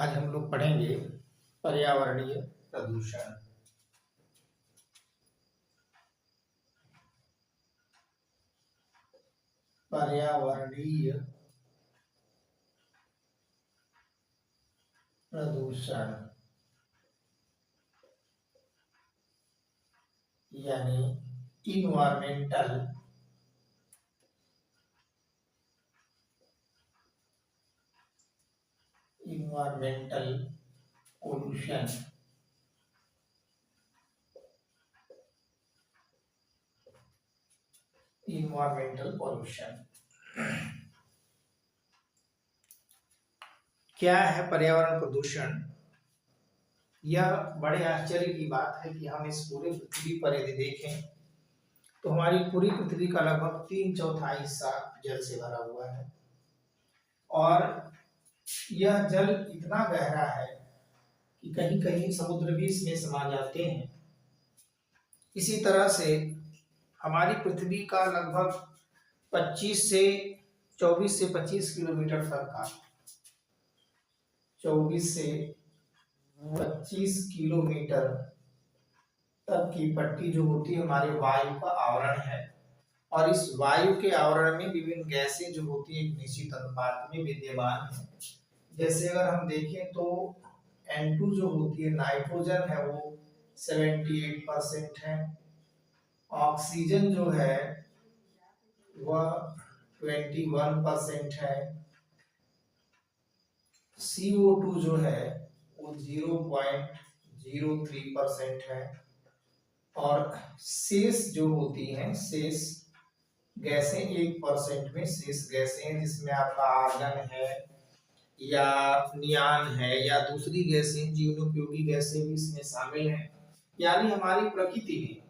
आज हम लोग पढ़ेंगे पर्यावरणीय प्रदूषण। पर्यावरणीय प्रदूषण यानी इन्वायरमेंटल पोल्यूशन। इन्वायरमेंटल पोल्यूशन क्या है? पर्यावरण प्रदूषण यह बड़े आश्चर्य की बात है कि हम इस पूरे पृथ्वी पर यदि देखें तो हमारी पूरी पृथ्वी का लगभग 3/4 हिस्सा जल से भरा हुआ है और यह जल इतना गहरा है कि कहीं कहीं समुद्र भी इसमें समा जाते हैं। इसी तरह से हमारी पृथ्वी का लगभग 24 से 25 किलोमीटर फैलाव 24 से 25 किलोमीटर तक की पट्टी जो होती है हमारे वायु का आवरण है और इस वायु के आवरण में विभिन्न गैसें जो होती है एक निश्चित अनुपात में विद्यमान है। जैसे अगर हम देखें तो N2 जो होती है नाइट्रोजन है वो 78% है, ऑक्सीजन जो है वह 21% है, CO2 जो है वो 0.03% है और शेष जो होती हैं शेष गैसें 1% में शेष गैसें हैं जिसमें आपका आर्गन है या नियान है या दूसरी गैसें जीवनोपयोगी गैसें भी इसमें शामिल हैं। यानी हमारी प्रकृति ने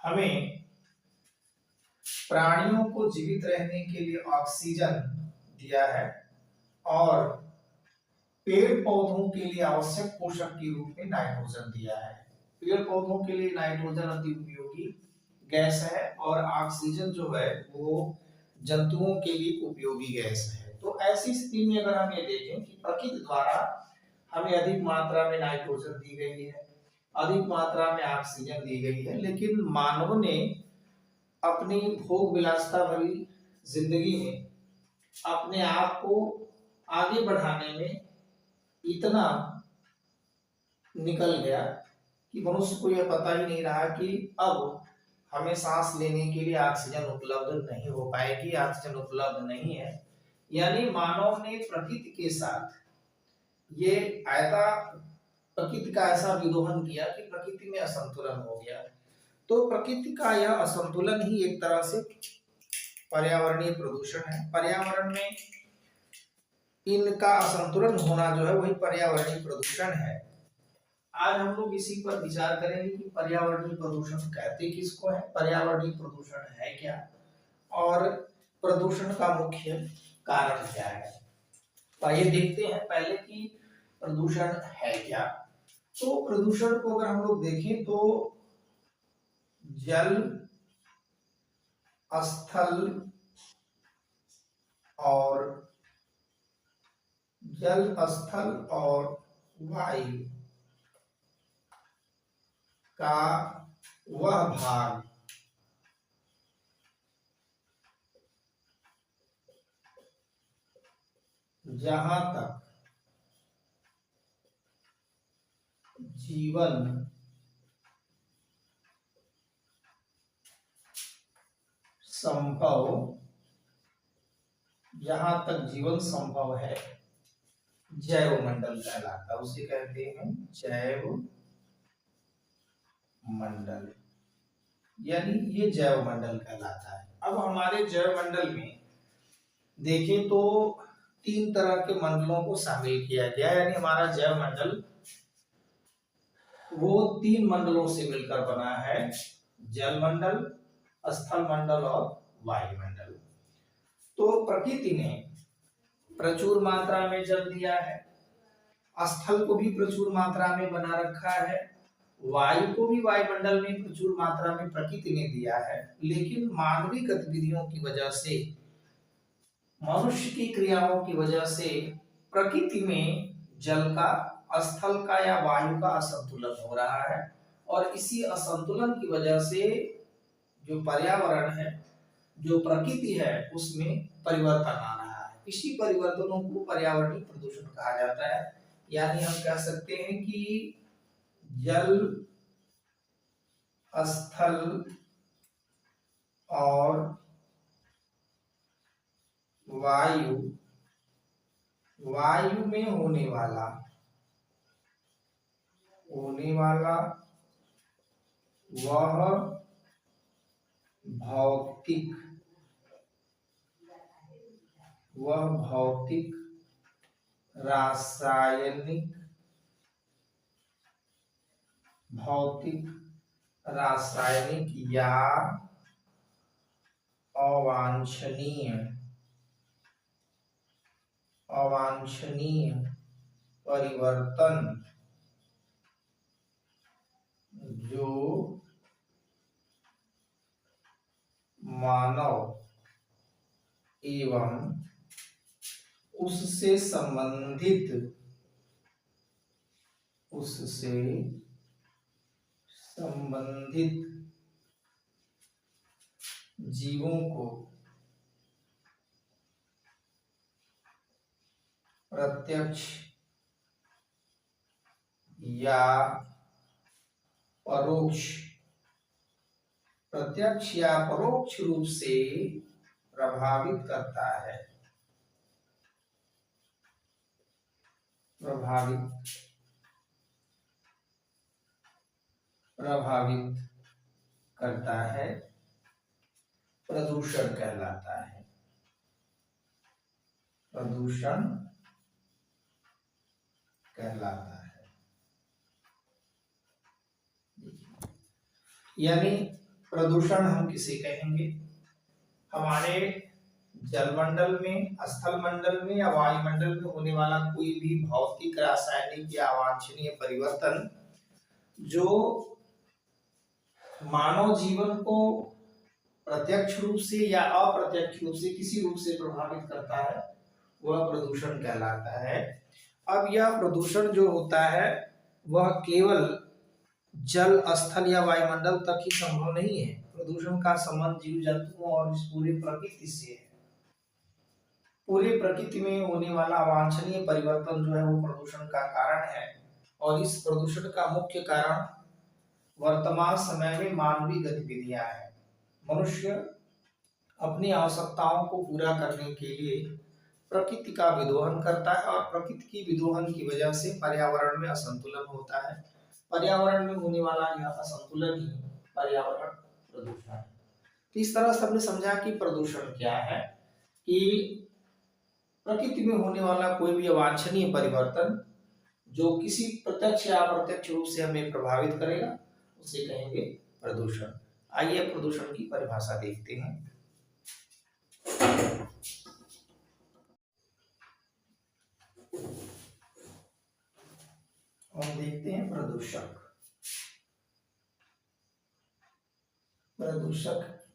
हमें प्राणियों को जीवित रहने के लिए ऑक्सीजन दिया है और पेड़ पौधों के लिए आवश्यक पोषक के रूप में नाइट्रोजन दिया है। पेड़ पौधों के लिए नाइट्रोजन अति उपयोगी गैस है और ऑक्सीजन जो है वो जंतुओं के लिए उपयोगी गैस है। तो ऐसी स्थिति में अगर हम ये देखें कि प्रकृति द्वारा हमें अधिक मात्रा में नाइट्रोजन दी गई है, अधिक मात्रा में ऑक्सीजन दी गई है, लेकिन मानव ने अपनी भोग विलासिता भरी जिंदगी में अपने आप को आगे बढ़ाने में इतना निकल गया कि मनुष्य को यह पता ही नहीं रहा कि अब हमें सांस लेने के लिए ऑक्सीजन उपलब्ध नहीं हो पाएगी, ऑक्सीजन उपलब्ध नहीं है। यानी मानव ने प्रकृति के साथ ये प्रकृति का ऐसा विरोधन किया कि प्रकृति में असंतुलन हो गया। तो प्रकृति का यह असंतुलन ही एक तरह से पर्यावरणीय प्रदूषण है। पर्यावरण में इनका असंतुलन होना जो है वही पर्यावरणीय प्रदूषण है। आज हम लोग इसी पर विचार करेंगे कि पर्यावरणीय प्रदूषण कहते किसको है, पर्यावरणीय प्रदूषण है क्या और प्रदूषण का मुख्य कारण क्या है। तो आइए देखते हैं पहले कि प्रदूषण है क्या। तो प्रदूषण को अगर हम लोग देखें तो जल, स्थल और वायु का वह भाग जहां तक जीवन संभव है जैव मंडल कहलाता है, उसे कहते हैं जैव मंडल, यानी ये जैव मंडल कहलाता है। अब हमारे जैव मंडल में देखें तो 3 तरह के मंडलों को शामिल किया गया है। यानी हमारा जैव मंडल वो 3 मंडलों से मिलकर बना है, जल मंडल, स्थल मंडल और वायुमंडल। तो प्रकृति ने प्रचुर मात्रा में जल दिया है, स्थल को भी प्रचुर मात्रा में बना रखा है, वायु को भी वायुमंडल में प्रचुर मात्रा में प्रकृति ने दिया है, लेकिन मानवीय गतिविधियों की वजह से, मनुष्य की क्रियाओं की वजह से प्रकृति में जल का, स्थल का या वायु का असंतुलन हो रहा है, और इसी असंतुलन की वजह से जो पर्यावरण है, जो प्रकृति है, उसमें परिवर्तन आ रहा है। इसी परिवर्तनों को पर्यावरणीय प्रदूषण कहा जाता है। यानी हम कह सकते हैं कि जल, स्थल और वायु, वायु में होने वाला वह भौतिक रासायनिक या अवांछनीय परिवर्तन जो मानव एवं उससे संबंधित जीवों को प्रत्यक्ष या परोक्ष रूप से प्रभावित करता है। प्रदूषण कहलाता है। यानी प्रदूषण हम किसे कहेंगे? हमारे जलमंडल में, स्थल मंडल में या वायुमंडल में होने वाला कोई भी भौतिक, रासायनिक या अवांछनीय परिवर्तन जो मानव जीवन को प्रत्यक्ष रूप से या अप्रत्यक्ष रूप से किसी रूप से प्रभावित करता है, वह प्रदूषण कहलाता है। अब यह प्रदूषण जो होता है वह केवल जल, स्थल या वायुमंडल तक ही संभव नहीं है। प्रदूषण का संबंध जीव जंतुओं और इस पूरी प्रकृति से है। पूरी प्रकृति में होने वाला अवांछनीय परिवर्तन जो है वो प्रदूषण का कारण है, और इस प्रदूषण का मुख्य कारण वर्तमान समय में मानवीय गतिविधियां हैं। मनुष्य अपनी आवश्यकताओं को पूरा करने के लिए प्रकृति का विदोहन करता है, और प्रकृति की विदोहन की वजह से पर्यावरण में असंतुलन होता है। पर्यावरण में होने वाला यह असंतुलन ही पर्यावरण प्रदूषण है। तो इस तरह से हमने समझा कि प्रदूषण क्या है, कि प्रकृति में होने वाला कोई भी अवांछनीय परिवर्तन जो किसी प्रत्यक्ष या अप्रत्यक्ष रूप से हमें प्रभावित करेगा, उसे कहेंगे प्रदूषण। आइए प्रदूषण की परिभाषा देखते हैं। हम देखते हैं प्रदूषक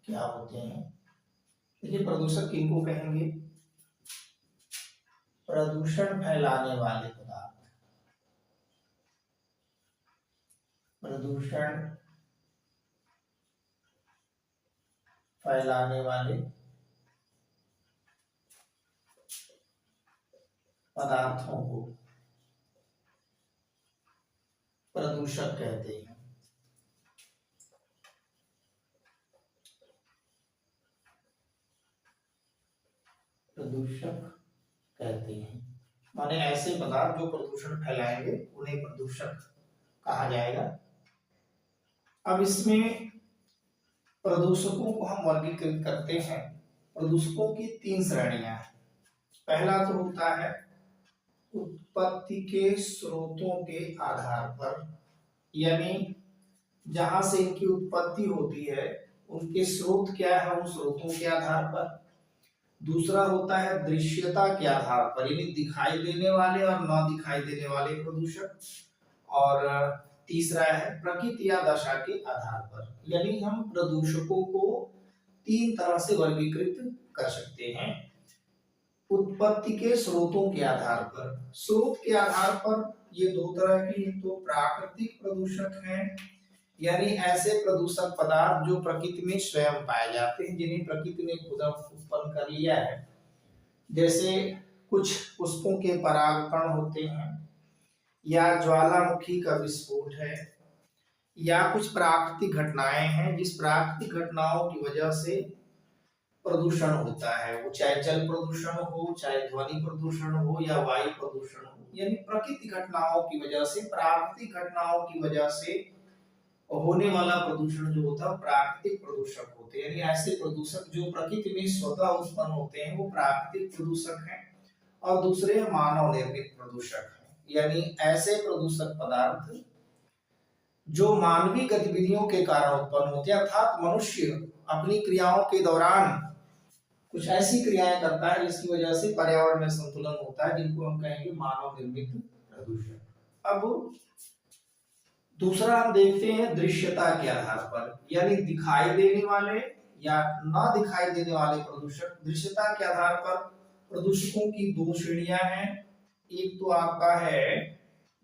क्या होते हैं। देखिए, प्रदूषक किनको कहेंगे? प्रदूषण फैलाने वाले पदार्थ, प्रदूषण फैलाने वाले पदार्थों को प्रदूषक कहते हैं। माने ऐसे पदार्थ जो प्रदूषण फैलाएंगे उन्हें प्रदूषक कहा जाएगा। अब इसमें प्रदूषकों को हम वर्गीकृत करते हैं। प्रदूषकों की 3 श्रेणियां हैं। पहला तो होता है उत्पत्ति के स्रोतों के आधार पर, यानी जहां से इनकी उत्पत्ति होती है उनके स्रोत क्या है, उन स्रोतों के आधार पर। दूसरा होता है दृश्यता के आधार पर, यानी दिखाई देने वाले और न दिखाई देने वाले प्रदूषक। और तीसरा है प्रकृति या दशा के आधार पर। यानी हम प्रदूषकों को 3 तरह से वर्गीकृत कर सकते हैं। उत्पत्ति के स्रोतों के आधार पर, स्रोत के आधार पर ये दो तरह की, तो प्राकृतिक प्रदूषक हैं, यानी ऐसे प्रदूषक पदार्थ जो प्रकृति में स्वयं पाए जाते हैं, जिन्हें प्रकृति ने खुद उत्पन्न कर लिया है। जैसे कुछ पुष्पों के परागकण होते हैं, या ज्वालामुखी का विस्फोट है, या कुछ प्राकृतिक घटनाएं हैं जिस प्राकृतिक घटनाओं की वजह से प्रदूषण होता है, वो चाहे जल प्रदूषण हो, चाहे ध्वनि प्रदूषण हो, या वायु प्रदूषण हो, यानी प्राकृतिक घटनाओं की वजह से, प्राकृतिक घटनाओं की वजह से होने वाला प्रदूषण जो होता है प्राकृतिक प्रदूषक होते हैं। यानी ऐसे प्रदूषक जो प्रकृति में स्वतः उत्पन्न होते हैं वो प्राकृतिक प्रदूषक हैं, और दूसरे मानव निर्मित प्रदूषक हैं, यानी ऐसे प्रदूषक पदार्थ जो मानवीय गतिविधियों के कारण उत्पन्न होते हैं, अर्थात मनुष्य अपनी क्रियाओं के दौरान कुछ ऐसी क्रियाएं करता है जिसकी वजह से पर्यावरण में संतुलन होता है, जिनको हम कहेंगे मानव निर्मित प्रदूषण। अब दूसरा हम देखते हैं दृश्यता के आधार पर, यानी दिखाई देने वाले या ना दिखाई देने वाले प्रदूषक। दृश्यता के आधार पर प्रदूषकों की दो श्रेणियां हैं। एक तो आपका है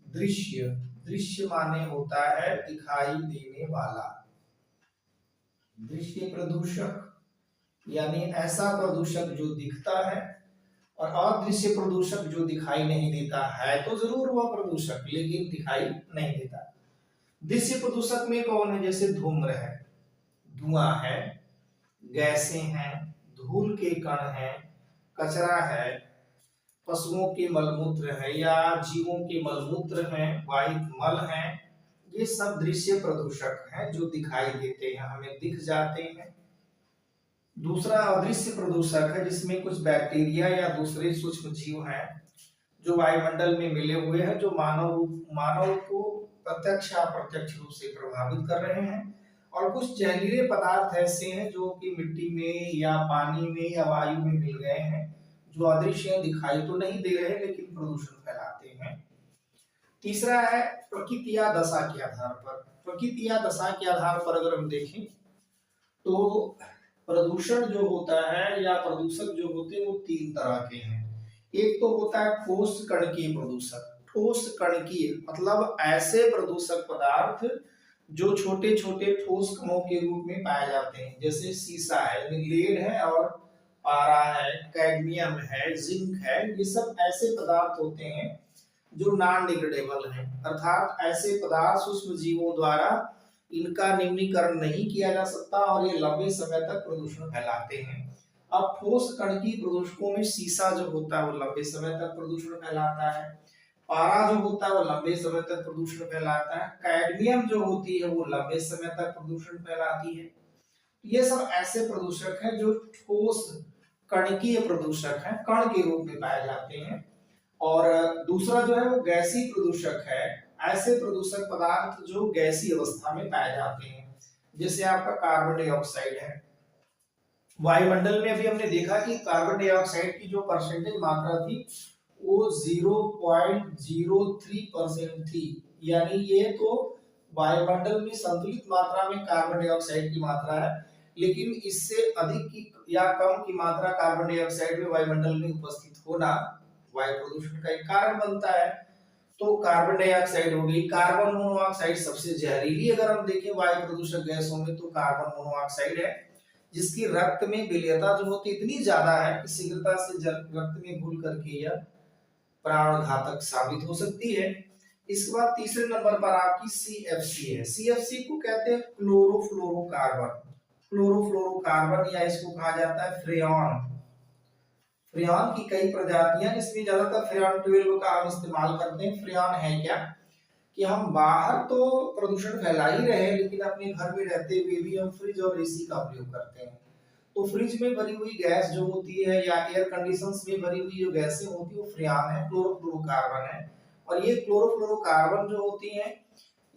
दृश्य, दृश्य माने होता है दिखाई देने वाला, दृश्य प्रदूषक यानी ऐसा प्रदूषक जो दिखता है, और अदृश्य प्रदूषक जो दिखाई नहीं देता है, तो जरूर वह प्रदूषक लेकिन दिखाई नहीं देता। दृश्य प्रदूषक में कौन है? जैसे धूम्र है, धुआं है, गैसें हैं, धूल के कण हैं, कचरा है, पशुओं के मलमूत्र है या जीवों के मलमूत्र हैं, वाहित मल हैं, ये सब दृश्य प्रदूषक हैं जो दिखाई देते हैं, हमें दिख जाते हैं। दूसरा अदृश्य प्रदूषक है जिसमें कुछ बैक्टीरिया या दूसरे सूक्ष्म जीव हैं जो वायुमंडल में मिले हुए हैं, जो मानव को प्रत्यक्ष या अप्रत्यक्ष रूप से प्रभावित कर रहे हैं, और कुछ जहरीले पदार्थ ऐसे हैं जो कि मिट्टी में या पानी में या वायु में मिल गए हैं, जो अदृश्य दिखाई तो नहीं दे रहे लेकिन प्रदूषण फैलाते हैं। तीसरा है प्रकृति या दशा के आधार पर। प्रकृति या दशा के आधार पर अगर हम देखें तो प्रदूषण जो होता है या प्रदूषक जो होते हैं वो तीन तरह के हैं। एक तो होता है ठोस कणकीय प्रदूषक। ठोस कणकीय मतलब ऐसे प्रदूषक पदार्थ जो छोटे छोटे ठोस कणों के रूप में पाए जाते हैं, जैसे सीसा है, लेड है, और पारा है, कैडमियम है, जिंक है, ये सब ऐसे पदार्थ होते हैं जो नॉन डिग्रेडेबल हैं, अर्थात ऐसे पदार्थ सूक्ष्म जीवों द्वारा इनका निम्नीकरण नहीं किया जा सकता और ये लंबे समय तक प्रदूषण फैलाते हैं। अब ठोस कणकीय प्रदूषकों में सीसा जो होता है वो लंबे समय तक प्रदूषण फैलाता है, पारा जो होता है वो लंबे समय तक प्रदूषण फैलाता है, कैडमियम जो होती है वो लंबे समय तक प्रदूषण फैलाती है। ये सब ऐसे प्रदूषक हैं जो ठोस कणकीय प्रदूषक हैं, कण के रूप में पाए जाते हैं। और दूसरा जो है वो गैसीय प्रदूषक है, ऐसे प्रदूषक पदार्थ जो गैसीय अवस्था में पाए जाते हैं, जैसे आपका कार्बन डाइऑक्साइड है। वायुमंडल में अभी हमने देखा कि कार्बन डाइऑक्साइड की जो परसेंटेज मात्रा थी वो 0.03% थी, यानी ये तो वायुमंडल में संतुलित मात्रा में कार्बन डाइऑक्साइड की मात्रा है, लेकिन इससे अधिक की या कम की मात्रा कार्बन डाइऑक्साइड में वायुमंडल में उपस्थित होना वायु प्रदूषण का एक कारण बनता है। तो कार्बन डाइऑक्साइड हो गई। कार्बन मोनोऑक्साइड सबसे जहरीली अगर हम देखें वायु प्रदूषक गैसों में तो कार्बन मोनोऑक्साइड है, जिसकी रक्त में विलेयता जो होती इतनी ज्यादा है कि शीघ्रता से रक्त में घुल करके यह प्राण घातक साबित हो सकती है। इसके बाद तीसरे नंबर पर आपकी CFC है। CFC को कहते हैं क्लोरोफ्लोरोकार्बन। क्लोरोफ्लोरोकार्बन या इसको कहा जाता है फ्रेऑन। फ्रेऑन की कई प्रजातियां, इसमें ज्यादातर फ्रेऑन 12 का हम इस्तेमाल करते हैं। फ्रेऑन है क्या कि हम बाहर तो प्रदूषण फैला ही रहे हैं, लेकिन अपने घर में रहते हुए भी हम फ्रिज और AC का उपयोग करते हैं। तो फ्रिज में भरी हुई गैस जो होती है या एयर कंडीशंस में भरी हुई जो गैसें होती है वो फ्रेऑन है, क्लोरोफ्लोरोकार्बन है। और ये क्लोरोफ्लोरोकार्बन जो होती है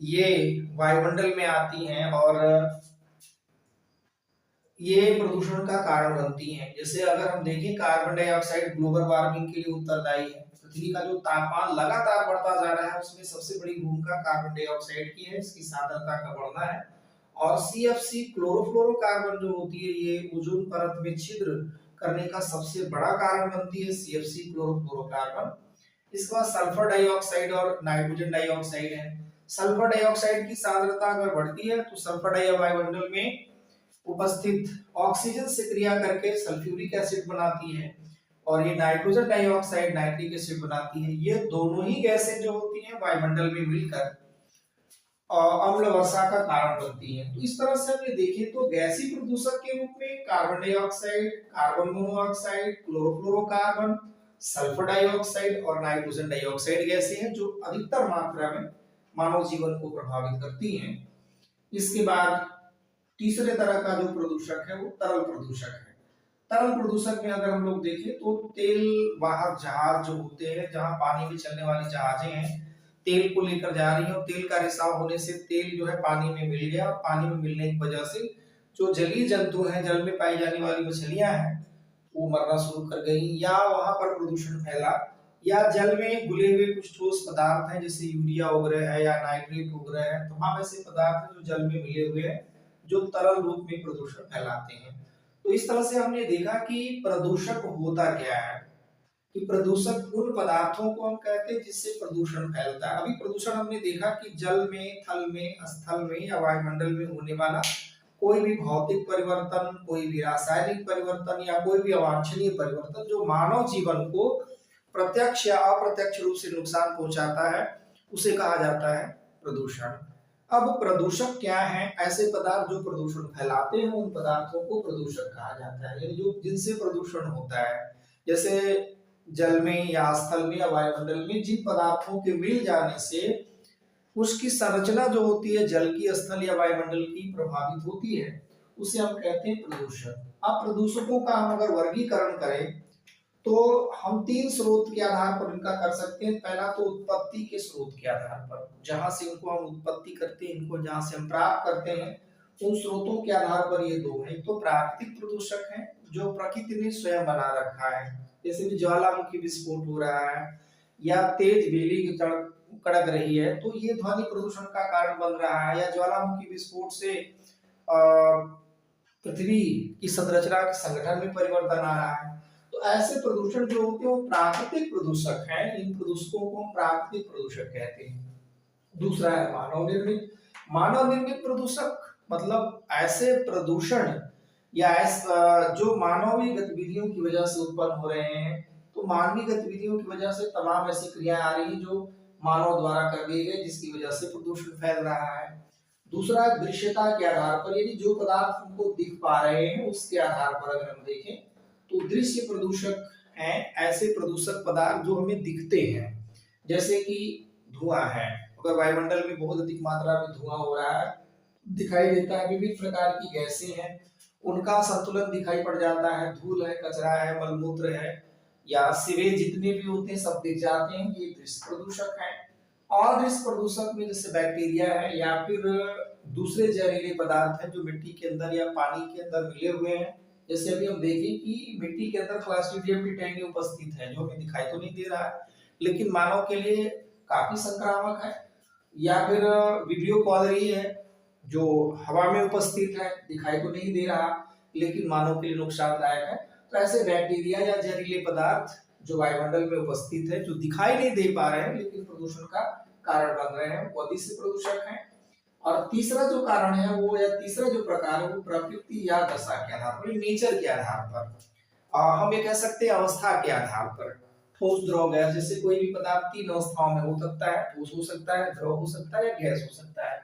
ये वायुमंडल में आती हैं और ये प्रदूषण का कारण बनती हैं। जैसे अगर हम देखें कार्बन डाइऑक्साइड ग्लोबल वार्मिंग के लिए उत्तरदायी है। पृथ्वी का जो तापमान लगातार बढ़ता जा रहा है उसमें सबसे बड़ी भूमिका कार्बन डाइऑक्साइड की है, इसकी सांद्रता का बढ़ना है। और CFC क्लोरोफ्लोरोकार्बन जो होती है ये ओजोन परत में छिद्र करने का सबसे बड़ा कारण बनती है CFC क्लोरोफ्लोरोकार्बन। इसके बाद सल्फर डाइऑक्साइड और नाइट्रोजन डाइऑक्साइड है। सल्फर डाइऑक्साइड की सांद्रता अगर बढ़ती है तो सल्फर डाइऑक्साइड वायुमंडल में उपस्थित ऑक्सीजन से क्रिया करके सल्फ्यूरिक एसिड बनाती है और ये नाइट्रोजन डाइऑक्साइड नाइट्रिक एसिड बनाती है। ये दोनों ही गैसें जो होती हैं वायुमंडल में मिलकर अम्ल वर्षा का कारण बनती है। तो इस तरह से हम ये देखें तो गैसीय प्रदूषक के रूप में carbon dioxide, carbon monoxide, chlorofluorocarbon, sulphur dioxide और नाइट्रोजन डाइऑक्साइड गैसें हैं जो अधिकतर मात्रा में मानव जीवन को प्रभावित करती हैं। इसके बाद तीसरे तरह का जो प्रदूषक है वो तरल प्रदूषक है। तरल प्रदूषक में अगर हम लोग देखें तो तेल वाहक जहाज जो होते हैं, जहां पानी में चलने वाली जहाजें हैं, तेल को लेकर जा रही है और तेल का रिसाव होने से तेल जो है पानी में मिल गया और पानी में मिलने की वजह से जो जलीय जंतु हैं, जल में पाई जाने वाली मछलियां हैं, वो मरना शुरू कर गई, या वहां पर प्रदूषण फैला, या जल में घुले हुए कुछ ठोस पदार्थ हैं जैसे यूरिया वगैरह है या नाइट्रेट वगैरह है, तमाम ऐसे पदार्थ हैं जो जल में मिले हुए हैं जो तरल रूप में प्रदूषण फैलाते हैं। तो इस तरह से हमने देखा कि प्रदूषक होता क्या है, कि प्रदूषक उन पदार्थों को हम कहते हैं जिससे प्रदूषण फैलता है। अभी प्रदूषण हमने देखा कि जल में, थल में, स्थल में या वायुमंडल में होने वाला कोई भी भौतिक परिवर्तन, कोई भी रासायनिक परिवर्तन या कोई भी अवांछनीय परिवर्तन जो मानव जीवन को प्रत्यक्ष या अप्रत्यक्ष रूप से नुकसान पहुंचाता है, उसे कहा जाता है प्रदूषण। अब प्रदूषक क्या है? ऐसे पदार्थ जो प्रदूषण फैलाते हैं उन पदार्थों को प्रदूषक कहा जाता है, यानी जो जिनसे प्रदूषण होता है। जैसे जल में या स्थल में या वायुमंडल में जिन पदार्थों के मिल जाने से उसकी संरचना जो होती है जल की, स्थल या वायुमंडल की प्रभावित होती है, उसे हम कहते हैं प्रदूषक। अब प्रदूषकों का हम अगर वर्गीकरण करें तो हम तीन स्रोत के आधार पर इनका कर सकते हैं। पहला तो उत्पत्ति के स्रोत के आधार पर, जहां से इनको हम उत्पत्ति करते हैं, इनको जहां से हम प्राप्त करते हैं, उन स्रोतों के आधार पर ये दो हैं। तो प्राकृतिक प्रदूषक हैं जो प्रकृति ने स्वयं बना रखा है, जैसे कि ज्वालामुखी विस्फोट हो रहा है या तेज बिजली की कड़क रही है तो ये ध्वनि प्रदूषण का कारण बन रहा है, या ज्वालामुखी विस्फोट से पृथ्वी की संरचना के संगठन में परिवर्तन आ रहा है। तो ऐसे प्रदूषण जो होते हैं वो प्राकृतिक प्रदूषक हैं। इन प्रदूषकों को हम प्राकृतिक प्रदूषक कहते हैं। दूसरा है मानव निर्मित। मानव निर्मित प्रदूषक मतलब ऐसे प्रदूषण या जो मानवीय गतिविधियों की वजह से उत्पन्न हो रहे हैं। तो मानवीय गतिविधियों की वजह से तमाम ऐसी क्रियाएं आ रही हैं जो मानव द्वारा कर दिए गए, जिसकी वजह से प्रदूषण फैल रहा है। दूसरा दृश्यता के आधार पर, यानी जो पदार्थ हमको दिख पा रहे हैं उसके आधार पर अगर हम देखें तो दृश्य प्रदूषक हैं ऐसे प्रदूषक पदार्थ जो हमें दिखते हैं, जैसे कि धुआं है। अगर वायुमंडल में बहुत अधिक मात्रा में धुआं हो रहा है, दिखाई देता है, विभिन्न प्रकार की गैसें हैं, उनका संतुलन दिखाई पड़ जाता है, धूल है, कचरा है, मलमूत्र है या सीवेज जितने भी होते हैं सब दिख जाते हैं, ये दृश्य प्रदूषक है। और दृश्य प्रदूषक में जैसे बैक्टीरिया है या फिर दूसरे जहरीले पदार्थ हैं जो मिट्टी के अंदर या पानी के अंदर मिले हुए हैं। जैसे अभी हम देखें कि मिट्टी के अंदर क्लॉस्ट्रिडियम टिटेनियम उपस्थित है जो हमें दिखाई तो नहीं दे रहा है लेकिन मानव के लिए काफी संक्रामक है। या फिर वीडियो कॉलरी है जो हवा में उपस्थित है, दिखाई तो नहीं दे रहा लेकिन मानव के लिए नुकसानदायक है। तो ऐसे बैक्टीरिया या जहरीले पदार्थ जो वायुमंडल में उपस्थित है, जो दिखाई नहीं दे पा रहे हैं लेकिन प्रदूषण का कारण बन रहे हैं, वो दृश्य प्रदूषक हैं। और तीसरा जो कारण है वो, या तीसरा जो प्रकार है वो प्रकृति या दशा के आधार पर, नेचर के आधार पर, हम ये कह सकते हैं अवस्था के आधार पर। ठोस, द्रव, गैस, जैसे कोई भी पदार्थ तीन अवस्थाओं में हो सकता है, ठोस हो सकता है, द्रव हो सकता है या गैस हो सकता है।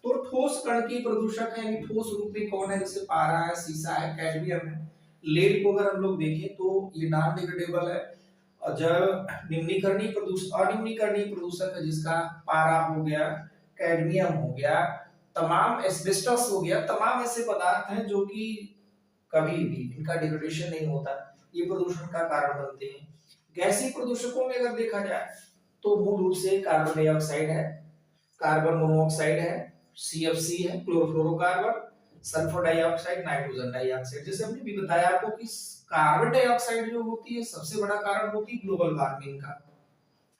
तो ठोस कण की प्रदूषक है, ठोस रूप में कौन है? जैसे पारा है, सीसा है, कैडमियम है। लेड को अगर हम लोग देखें तो ये नॉन डिग्रेडेबल है। और जब निम्नीकरणीय प्रदूषक, अनिम्नीकरणीय प्रदूषक है जिसका पारा हो गया, कैडमियम हो गया, तमाम एस्बेस्टस हो गया, तमाम ऐसे पदार्थ हैं जो कि कभी भी इनका डिग्रेडेशन नहीं होता, ये प्रदूषण का कारण बनते हैं। गैसीय प्रदूषकों में अगर देखा जाए तो मूल रूप से कार्बन डाइऑक्साइड है, कार्बन मोनोऑक्साइड है, CFC है, chlorofluorocarbon, sulphur dioxide, nitrogen dioxide. जैसे हमने भी बताया आपको कि कार्बन डाइऑक्साइड जो होती है सबसे बड़ा कारण होती है ग्लोबल वार्मिंग का।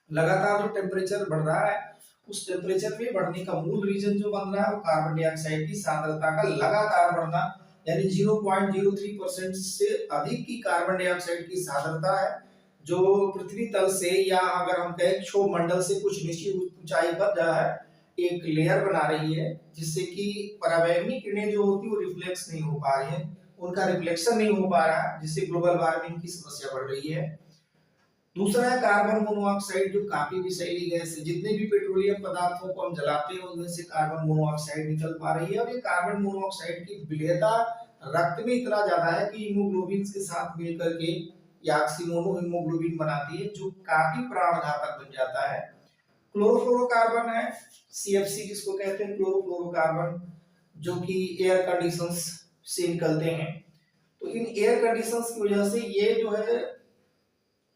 लगातार जो टेम्परेचर बढ़ रहा है उस टेम्परेचर में बढ़ने का मूल रीजन जो बन रहा है वो कार्बन डाइऑक्साइड की सांद्रता का लगातार बढ़ना यानी 0.03% से अधिक की कार्बन डाइऑक्साइड की सांद्रता है, जो पृथ्वी तल से या अगर हम कहें क्षोभ मंडल से कुछ निश्चित ऊंचाई पर जो है एक लेयर बना रही है, जिससे कि पराबैंगनी किरणें जो होती है वो रिफ्लेक्स नहीं हो पा रही है, उनका रिफ्लेक्शन नहीं हो पा रहा है, जिससे ग्लोबल वार्मिंग की समस्या बढ़ रही है। दूसरा है कार्बन मोनोऑक्साइड, जो काफी विषैली गैस है। जितने भी पेट्रोलियम पदार्थों को हम जलाते हैं उनमें से कार्बन मोनोऑक्साइड निकल पा रही है, और ये कार्बन मोनोऑक्साइड की विलेयता रक्त में इतना ज्यादा है कि हीमोग्लोबिन के साथ मिलकर के या ऑक्सीमोनो हीमोग्लोबिन बनाती है, जो काफी प्राणघातक बन जाता है। क्लोरोफ्लोरोकार्बन है, सीएफसी जिसको कहते हैं, क्लोरोफ्लोरोकार्बन, जो कि एयर कंडीशंस से निकलते हैं। तो इन एयर कंडीशंस की वजह से ये जो है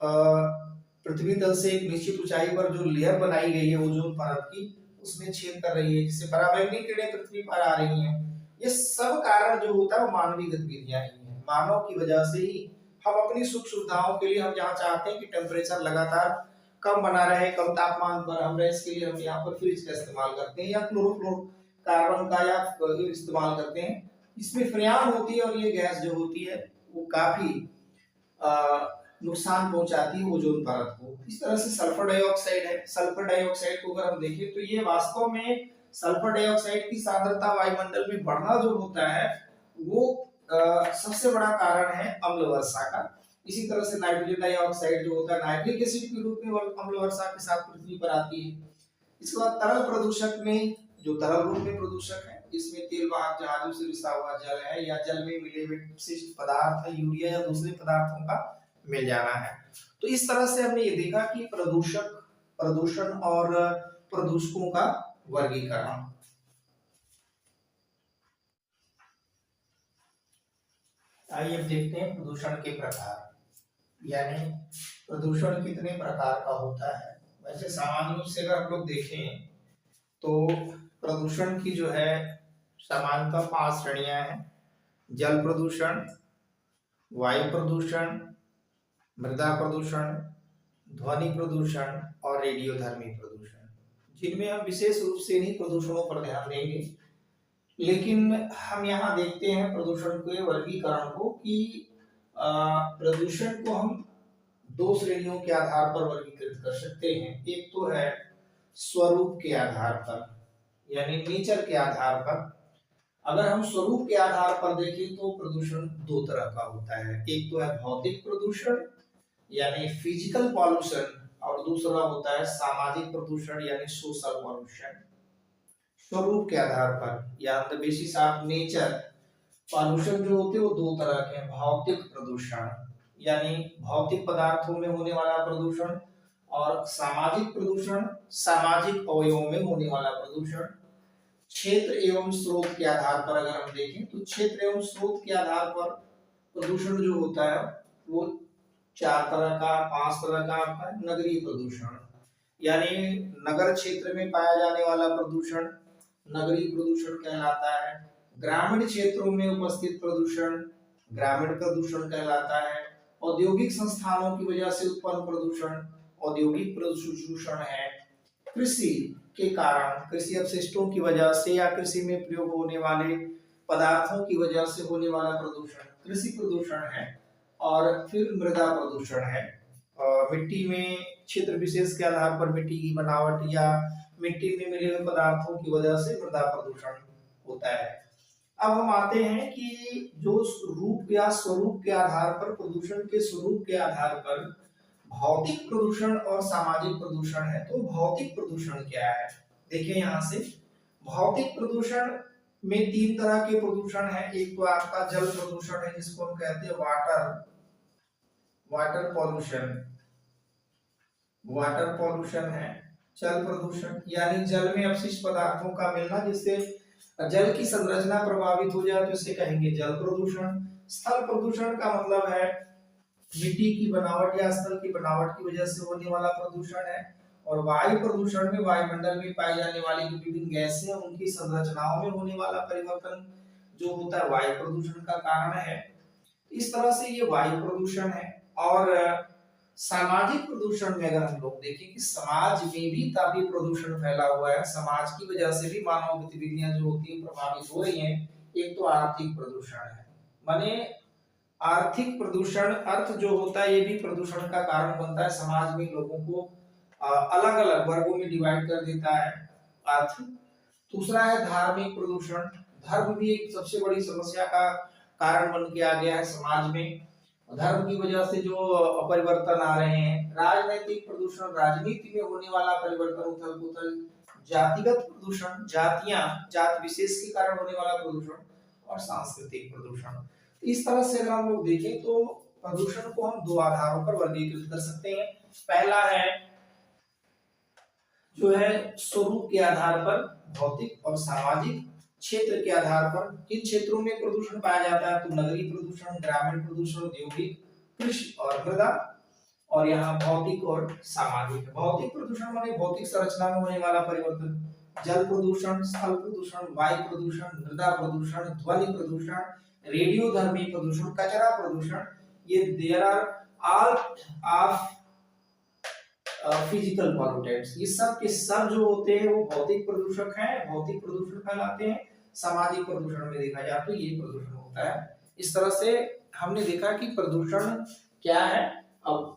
पृथ्वी तल से एक निश्चित ऊंचाई पर जो लेयर बनाई गई है ओजोन परत की, उसमें छेद कर रही है, जिससे पराबैंगनी किरणें पृथ्वी पर आ रही हैं। ये सब कारण जो होता है वो मानवीय गतिविधियां ही है। मानव की वजह से ही हम अपनी सुख सुविधाओं के लिए हम जहाँ चाहते हैं कि टेम्परेचर लगातार कम बना रहे, कम तापमान पर हम रहे, इसके लिए हम यहाँ पर फ्रिज का इस्तेमाल करते हैं या क्लोरोफ्लोरोकार्बन का या इस्तेमाल करते हैं। इसमें फ्रेयान होती है और ये गैस जो होती है वो काफी नुकसान पहुंचाती है ओजोन परत को। इस तरह से सल्फर डाइऑक्साइड है। सल्फर डाइऑक्साइड को अगर हम देखें तो ये वास्तव में सल्फर डाइऑक्साइड की सांद्रता वायुमंडल में बढ़ना जो होता है वो सबसे बड़ा कारण है अम्ल वर्षा का। इसी तरह से नाइट्रोजन डाइऑक्साइड जो होता है नाइट्रिक एसिड के रूप में अम्ल वर्षा के साथ पृथ्वी पर आती है। इसके बाद तरल प्रदूषक में, जो तरल रूप में प्रदूषक है, इसमें तेल वाहक जहाजों से रिसा हुआ जल है या जल में मिले हुए विशिष्ट पदार्थ है, यूरिया या दूसरे पदार्थों का मिल जाना है। तो इस तरह से हमने ये देखा कि प्रदूषण और प्रदूषकों का वर्गीकरण। आइए अब देखते हैं प्रदूषण के प्रकार, यानी प्रदूषण कितने प्रकार का होता है। वैसे सामान्य रूप से अगर हम लोग देखें तो प्रदूषण की जो है सामान्यतः 5 श्रेणियां हैं। जल प्रदूषण, वायु प्रदूषण, मृदा प्रदूषण, ध्वनि प्रदूषण और रेडियोधर्मी प्रदूषण, जिनमें हम विशेष रूप से इन्हीं प्रदूषणों पर ध्यान देंगे। लेकिन हम यहाँ देखते हैं प्रदूषण के वर्गीकरण को कि प्रदूषण को हम 2 श्रेणियों के आधार पर वर्गीकृत कर सकते हैं। एक तो है स्वरूप के आधार पर, यानी नेचर के आधार पर। अगर हम स्वरूप के आधार पर देखें तो प्रदूषण 2 तरह का होता है। एक तो है भौतिक प्रदूषण यानी फिजिकल पॉल्यूशन, और दूसरा होता है सामाजिक प्रदूषण यानी सोशल पॉल्यूशन। स्वरूप के आधार पर या the basis of nature pollution जो होते हैं वो 2 तरह के हैं। भौतिक प्रदूषण यानी भौतिक पदार्थों में होने वाला प्रदूषण, और सामाजिक प्रदूषण सामाजिक अवयवों में होने वाला प्रदूषण। क्षेत्र एवं स्रोत के आधार पर अगर हम देखें तो क्षेत्र एवं स्रोत के आधार पर प्रदूषण जो होता है वो 4 तरह का 5 तरह का आता है। नगरीय प्रदूषण यानी नगर क्षेत्र में पाया जाने वाला प्रदूषण नगरीय प्रदूषण कहलाता है। ग्रामीण क्षेत्रों में उपस्थित प्रदूषण ग्रामीण प्रदूषण कहलाता है। औद्योगिक संस्थानों की वजह से उत्पन्न प्रदूषण औद्योगिक प्रदूषण है। कृषि के कारण, कृषि अपशिष्टों की वजह से या कृषि में प्रयोग होने वाले पदार्थों की वजह से होने वाला प्रदूषण कृषि प्रदूषण है। और फिर मृदा प्रदूषण है, मिट्टी में क्षेत्र विशेष के आधार पर मिट्टी की बनावट या मिट्टी में मिले हुए पदार्थों की वजह से मृदा प्रदूषण होता है। अब हम आते हैं कि जो रूप या स्वरूप के आधार पर, प्रदूषण के स्वरूप के आधार पर भौतिक प्रदूषण और सामाजिक प्रदूषण है। तो भौतिक प्रदूषण क्या है, देखिए यहाँ से भौतिक प्रदूषण में 3 तरह के प्रदूषण है। एक तो आपका जल प्रदूषण है जिसको हम कहते हैं वाटर पॉल्यूशन है। जल प्रदूषण यानी जल में अपशिष्ट पदार्थों का मिलना जिससे जल की संरचना प्रभावित हो जाए तो इसे कहेंगे जल प्रदूषण। स्थल प्रदूषण का मतलब है मिट्टी की बनावट या स्थल की बनावट की वजह से होने वाला प्रदूषण है। और वायु प्रदूषण में वायुमंडल में पाई जाने वाली जो विभिन्न गैसें उनकी संरचनाओं में होने वाला परिवर्तन जो होता है वायु प्रदूषण का कारण है। इस तरह से ये वायु प्रदूषण है। और सामाजिक प्रदूषण में अगर हम लोग देखें कि समाज में भी काफी प्रदूषण फैला हुआ है, समाज की वजह से भी मानव गतिविधियां जो होती है प्रभावित हो रही हैं। एक तो आर्थिक प्रदूषण है, माने आर्थिक प्रदूषण अर्थ जो होता है ये भी प्रदूषण का कारण बनता है, समाज में लोगों को अलग अलग वर्गों में डिवाइड कर देता है अर्थ। दूसरा है धार्मिक प्रदूषण, धर्म भी एक सबसे बड़ी समस्या का कारण बन के आ गया है समाज में। धर्म की वजह से जो परिवर्तन आ रहे हैं, राजनीतिक प्रदूषण, राजनीति में होने वाला परिवर्तन, उथल पुथल, जातिगत प्रदूषण, जातियां, जात विशेष के कारण होने वाला प्रदूषण, और सांस्कृतिक प्रदूषण। इस तरह से अगर हम लोग देखें तो प्रदूषण को हम दो आधारों पर वर्गीकृत कर सकते हैं। पहला है जो है स्वरूप के आधार पर, भौतिक और सामाजिक क्षेत्र के आधार पर। किन क्षेत्रों में प्रदूषण पाया जाता है, तो नगरीय प्रदूषण, ग्रामीण प्रदूषण, औद्योगिक, कृषि और मृदा, और यहाँ भौतिक और सामाजिक। भौतिक प्रदूषण माने भौतिक संरचना में होने वाला परिवर्तन, जल प्रदूषण, स्थल प्रदूषण, वायु प्रदूषण, मृदा प्रदूषण, ध्वनि प्रदूषण, रेडियोधर्मी प्रदूषण, कचरा प्रदूषण। ये there are all of physical pollutants. ये सब के सब जो होते हैं वो भौतिक प्रदूषक हैं, भौतिक प्रदूषण कहलाते हैं। सामाजिक प्रदूषण में देखा जाए तो ये प्रदूषण होता है। इस तरह से हमने देखा कि प्रदूषण क्या है। अब